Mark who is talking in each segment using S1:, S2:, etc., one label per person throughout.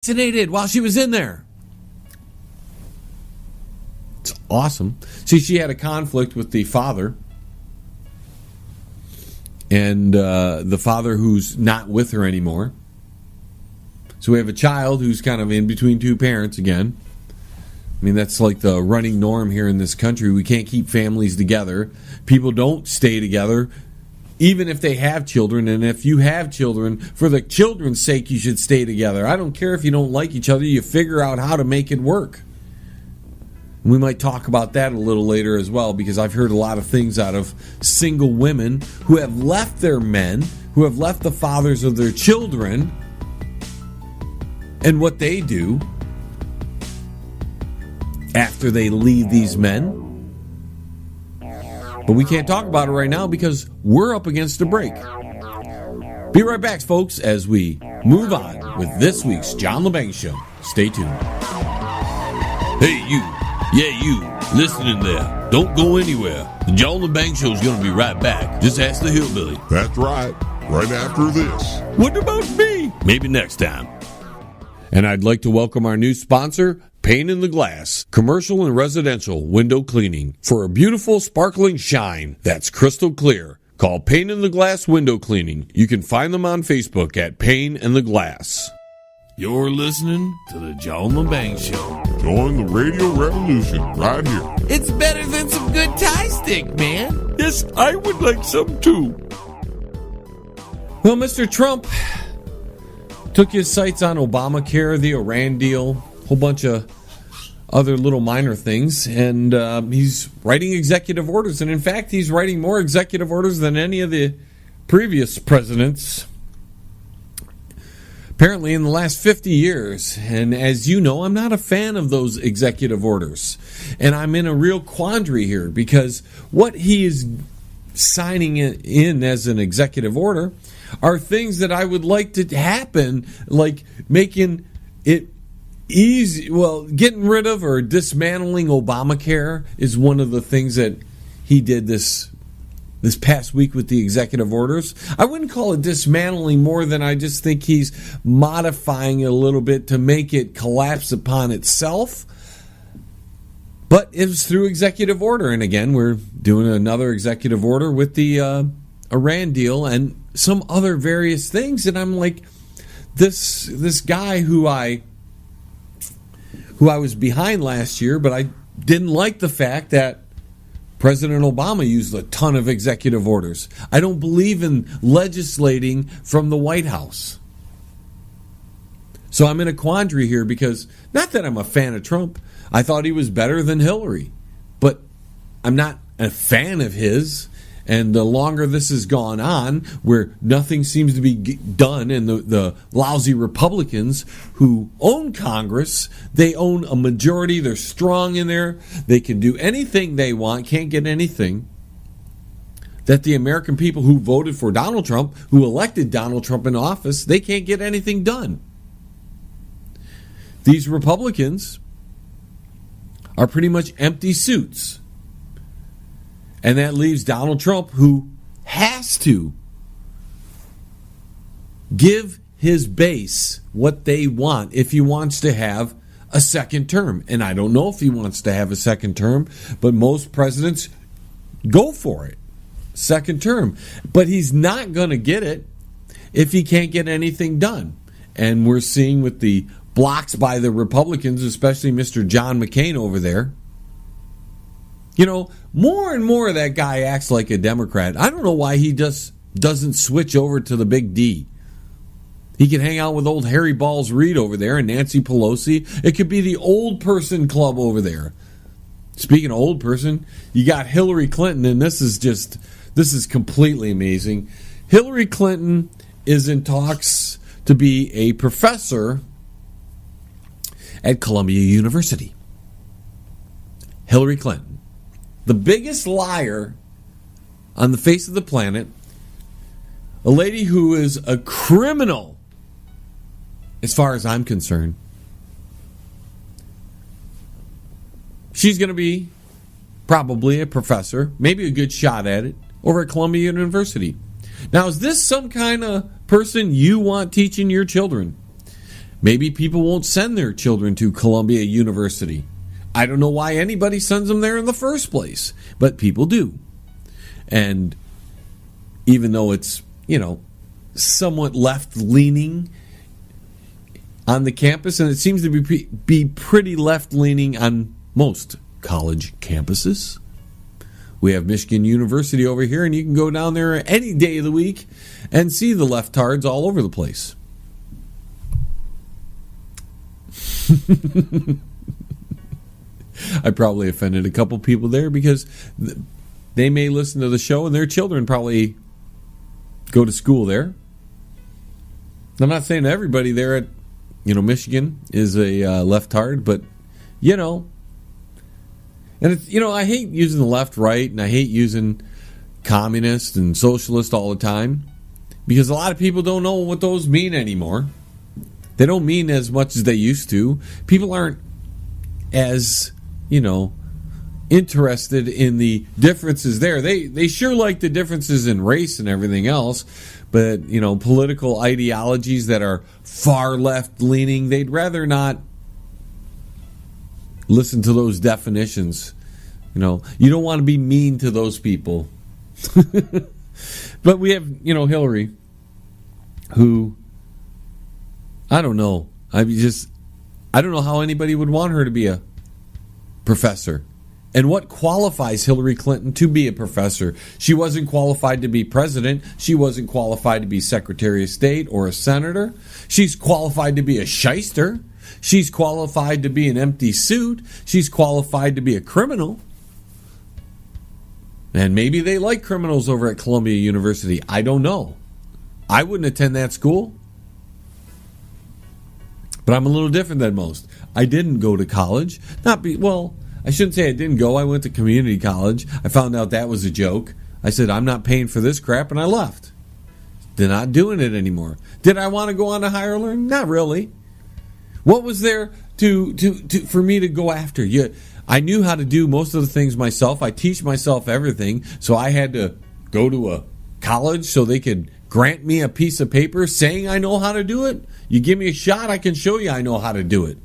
S1: vaccinated while she was in there. It's awesome. See, she had a conflict with the father. And the father who's not with her anymore. So we have a child who's kind of in between two parents again. I mean, that's like the running norm here in this country. We can't keep families together. People don't stay together, even if they have children. And if you have children, for the children's sake, you should stay together. I don't care if you don't like each other. You figure out how to make it work. We might talk about that a little later as well, because I've heard a lot of things out of single women who have left their men, who have left the fathers of their children, and what they do after they leave these men. But we can't talk about it right now because we're up against a break. Be right back, folks, as we move on with this week's John LeBang Show. Stay tuned.
S2: Hey, you. Yeah, you. Listening there. Don't go anywhere. The John LeBang Show is going to be right back. Just ask the hillbilly.
S3: That's right. Right after this.
S2: What about me? Maybe next time.
S1: And I'd like to welcome our new sponsor, Pane in the Glass, commercial and residential window cleaning. For a beautiful, sparkling shine that's crystal clear, call Pane in the Glass Window Cleaning. You can find them on Facebook at Pane in the Glass.
S2: You're listening to the John LeBang Show.
S3: Join the radio revolution right here.
S2: It's better than some good Thai stick, man. Yes, I would like some too.
S1: Well, Mr. Trump took his sights on Obamacare, the Iran deal, a whole bunch of other little minor things, and he's writing executive orders. And in fact, he's writing more executive orders than any of the previous presidents, apparently in the last 50 years. And as you know, I'm not a fan of those executive orders. And I'm in a real quandary here, because what he is signing in as an executive order are things that I would like to happen, like making it easy. Well, getting rid of or dismantling Obamacare is one of the things that he did this past week with the executive orders. I wouldn't call it dismantling more than I just think he's modifying it a little bit to make it collapse upon itself. But it was through executive order. And again, we're doing another executive order with the Iran deal and some other various things. And I'm like, this guy who I was behind last year, but I didn't like the fact that President Obama used a ton of executive orders. I don't believe in legislating from the White House. So I'm in a quandary here, because not that I'm a fan of Trump. I thought he was better than Hillary, but I'm not a fan of his. And the longer this has gone on, where nothing seems to be done, and the lousy Republicans who own Congress, they own a majority, they're strong in there, they can do anything they want, can't get anything that the American people who voted for Donald Trump, who elected Donald Trump in office, they can't get anything done. These Republicans are pretty much empty suits. And that leaves Donald Trump, who has to give his base what they want if he wants to have a second term. And I don't know if he wants to have a second term, but most presidents go for it. Second term. But he's not going to get it if he can't get anything done. And we're seeing with the blocks by the Republicans, especially Mr. John McCain over there. You know, more and more that guy acts like a Democrat. I don't know why he just doesn't switch over to the big D. He can hang out with old Harry Balls Reed over there and Nancy Pelosi. It could be the old person club over there. Speaking of old person, you got Hillary Clinton, and this is completely amazing. Hillary Clinton is in talks to be a professor at Columbia University. Hillary Clinton. The biggest liar on the face of the planet, a lady who is a criminal as far as I'm concerned. She's going to be probably a professor, maybe a good shot at it, over at Columbia University. Now, is this some kind of person you want teaching your children? Maybe people won't send their children to Columbia University. I don't know why anybody sends them there in the first place, but people do. And even though it's, somewhat left-leaning on the campus, and it seems to be pretty left-leaning on most college campuses. We have Michigan University over here, and you can go down there any day of the week and see the leftards all over the place. I probably offended a couple people there because they may listen to the show and their children probably go to school there. I'm not saying everybody there at Michigan is a leftard, but and it's I hate using the left, right, and I hate using communist and socialist all the time because a lot of people don't know what those mean anymore. They don't mean as much as they used to. People aren't as interested in the differences there. They sure like the differences in race and everything else, but political ideologies that are far left leaning, they'd rather not listen to those definitions. You don't want to be mean to those people. But we have Hillary, who I don't know. I don't know how anybody would want her to be a professor. And what qualifies Hillary Clinton to be a professor? She wasn't qualified to be president. She wasn't qualified to be Secretary of State or a senator. She's qualified to be a shyster. She's qualified to be an empty suit. She's qualified to be a criminal. And maybe they like criminals over at Columbia University. I don't know. I wouldn't attend that school. But I'm a little different than most. I didn't go to college. I shouldn't say I didn't go. I went to community college. I found out that was a joke. I said, I'm not paying for this crap, and I left. They're not doing it anymore. Did I want to go on to higher learning? Not really. What was there for me to go after? I knew how to do most of the things myself. I teach myself everything, so I had to go to a college so they could grant me a piece of paper saying I know how to do it. You give me a shot, I can show you I know how to do it.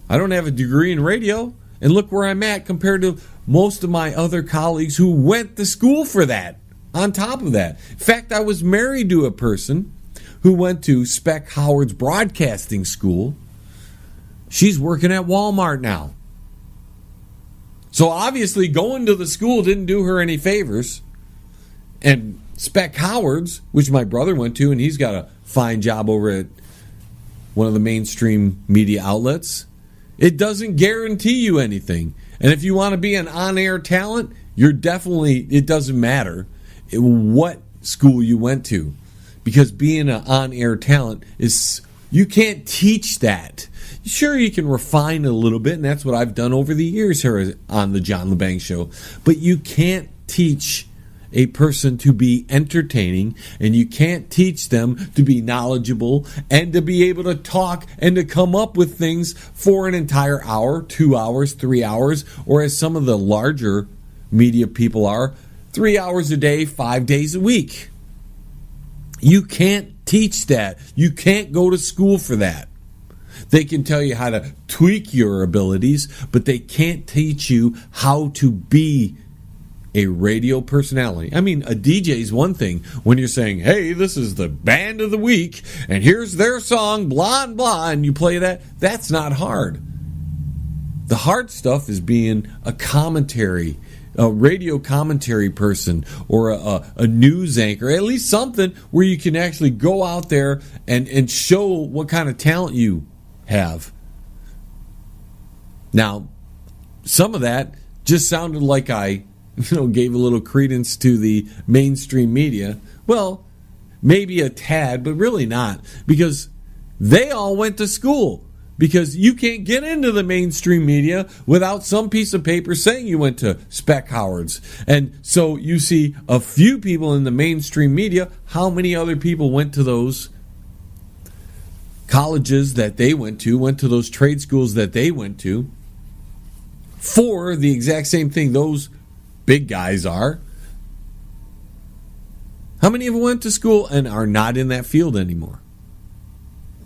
S1: I don't have a degree in radio. And look where I'm at compared to most of my other colleagues who went to school for that. On top of that. In fact, I was married to a person who went to Spec Howard's broadcasting school. She's working at Walmart now. So obviously going to the school didn't do her any favors. And Spec Howard's, which my brother went to, and he's got a fine job over at one of the mainstream media outlets, it doesn't guarantee you anything. And if you want to be an on-air talent, it doesn't matter what school you went to. Because being an on-air talent you can't teach that. Sure, you can refine it a little bit, and that's what I've done over the years here on the John LeBang Show. But you can't teach a person to be entertaining, and you can't teach them to be knowledgeable and to be able to talk and to come up with things for an entire hour, 2 hours, 3 hours, or as some of the larger media people are, 3 hours a day, 5 days a week. You can't teach that. You can't go to school for that. They can tell you how to tweak your abilities, but they can't teach you how to be a radio personality. I mean, a DJ is one thing when you're saying, hey, this is the band of the week, and here's their song, blah, and blah, and you play that. That's not hard. The hard stuff is being a radio commentary person, or a news anchor, at least something where you can actually go out there and show what kind of talent you have. Now, some of that just sounded like I gave a little credence to the mainstream media. Well, maybe a tad, but really not, because they all went to school. Because you can't get into the mainstream media without some piece of paper saying you went to Spec Howard's. And so you see a few people in the mainstream media. How many other people went to those colleges that they went to those trade schools that they went to for the exact same thing those big guys are? How many of them went to school and are not in that field anymore?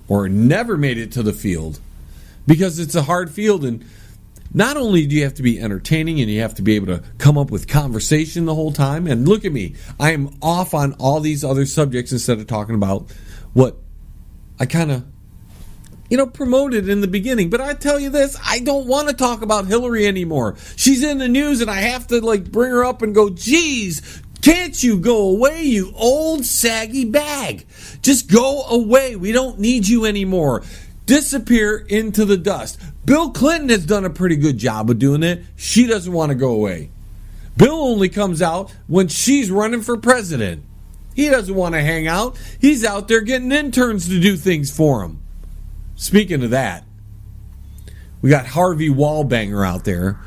S1: or never made it to the field, because it's a hard field. And not only do you have to be entertaining and you have to be able to come up with conversation the whole time, and look at me, I am off on all these other subjects instead of talking about what I kind of, promoted in the beginning. But I tell you this, I don't want to talk about Hillary anymore. She's in the news and I have to bring her up and go, geez, can't you go away, you old saggy bag? Just go away. We don't need you anymore. Disappear into the dust. Bill Clinton has done a pretty good job of doing it. She doesn't want to go away. Bill only comes out when she's running for president. He doesn't want to hang out. He's out there getting interns to do things for him. Speaking of that, we got Harvey Wallbanger out there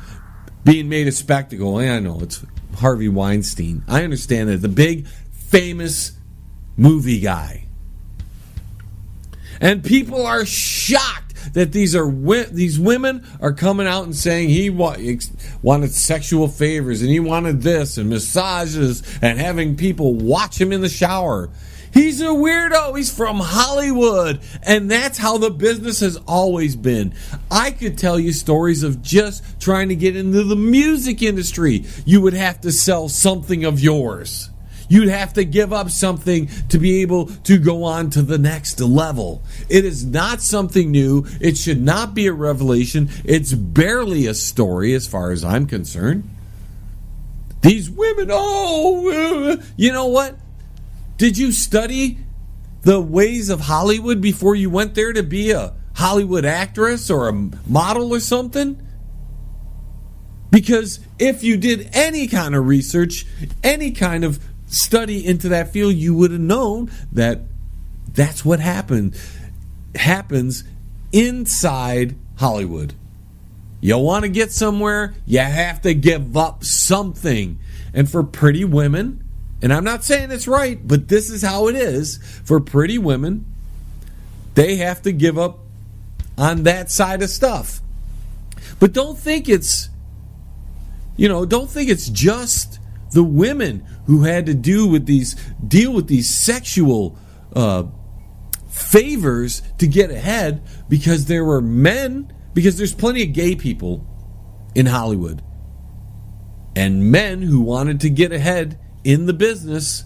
S1: being made a spectacle. And I know it's Harvey Weinstein. I understand that, the big, famous movie guy. And people are shocked that these women are coming out and saying he wanted sexual favors and he wanted this and massages and having people watch him in the shower. He's a weirdo. He's from Hollywood. And that's how the business has always been. I could tell you stories of just trying to get into the music industry. You would have to sell something of yours. You'd have to give up something to be able to go on to the next level. It is not something new. It should not be a revelation. It's barely a story as far as I'm concerned. These women, you know what? Did you study the ways of Hollywood before you went there to be a Hollywood actress or a model or something? Because if you did any kind of research, any kind of study into that field, you would have known that that's what happens inside Hollywood. You want to get somewhere, you have to give up something. And for pretty women, and I'm not saying it's right, but this is how it is, for pretty women, they have to give up on that side of stuff. But don't think it's just the women who had to deal with these sexual favors to get ahead, because there were men, because there's plenty of gay people in Hollywood, and men who wanted to get ahead in the business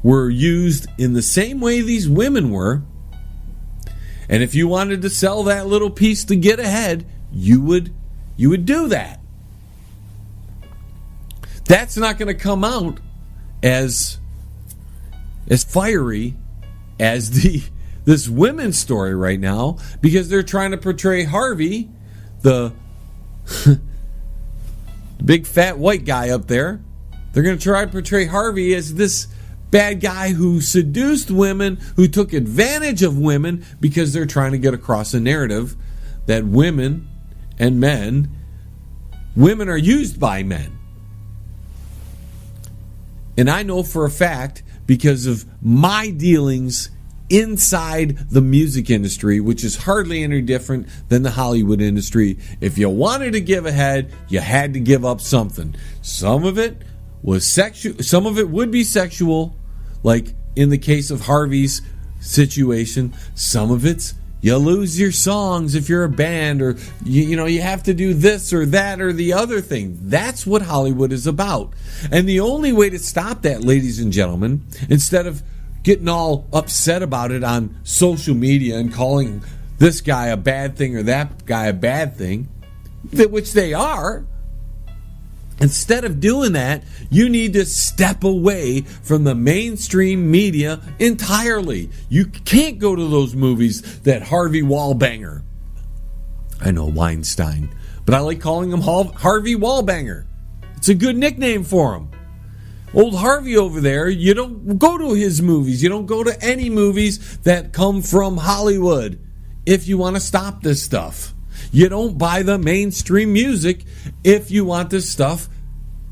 S1: were used in the same way these women were. And if you wanted to sell that little piece to get ahead, you would do that. That's not going to come out as fiery as this women's story right now, because they're trying to portray Harvey, the big fat white guy up there. They're going to try to portray Harvey as this bad guy who seduced women, who took advantage of women, because they're trying to get across a narrative that women are used by men. And I know for a fact, because of my dealings inside the music industry, which is hardly any different than the Hollywood industry, if you wanted to give ahead, you had to give up something. Some of it was sexual, some of it would be sexual, like in the case of Harvey's situation. Some of it's you lose your songs if you're a band, or you have to do this or that or the other thing. That's what Hollywood is about. And the only way to stop that, ladies and gentlemen, instead of getting all upset about it on social media and calling this guy a bad thing or that guy a bad thing, which they are, instead of doing that, you need to step away from the mainstream media entirely. You can't go to those movies that Harvey Wallbanger, I know Weinstein, but I like calling him Harvey Wallbanger. It's a good nickname for him. Old Harvey over there, you don't go to his movies. You don't go to any movies that come from Hollywood if you want to stop this stuff. You don't buy the mainstream music if you want this stuff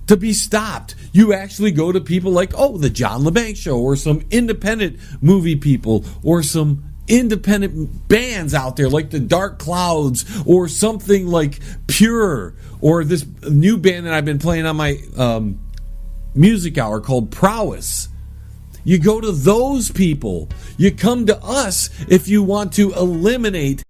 S1: to be stopped. You actually go to people like, the John LeBanc Show, or some independent movie people, or some independent bands out there like the Dark Clouds, or something like Pure, or this new band that I've been playing on my music hour called Prowess. You go to those people. You come to us if you want to eliminate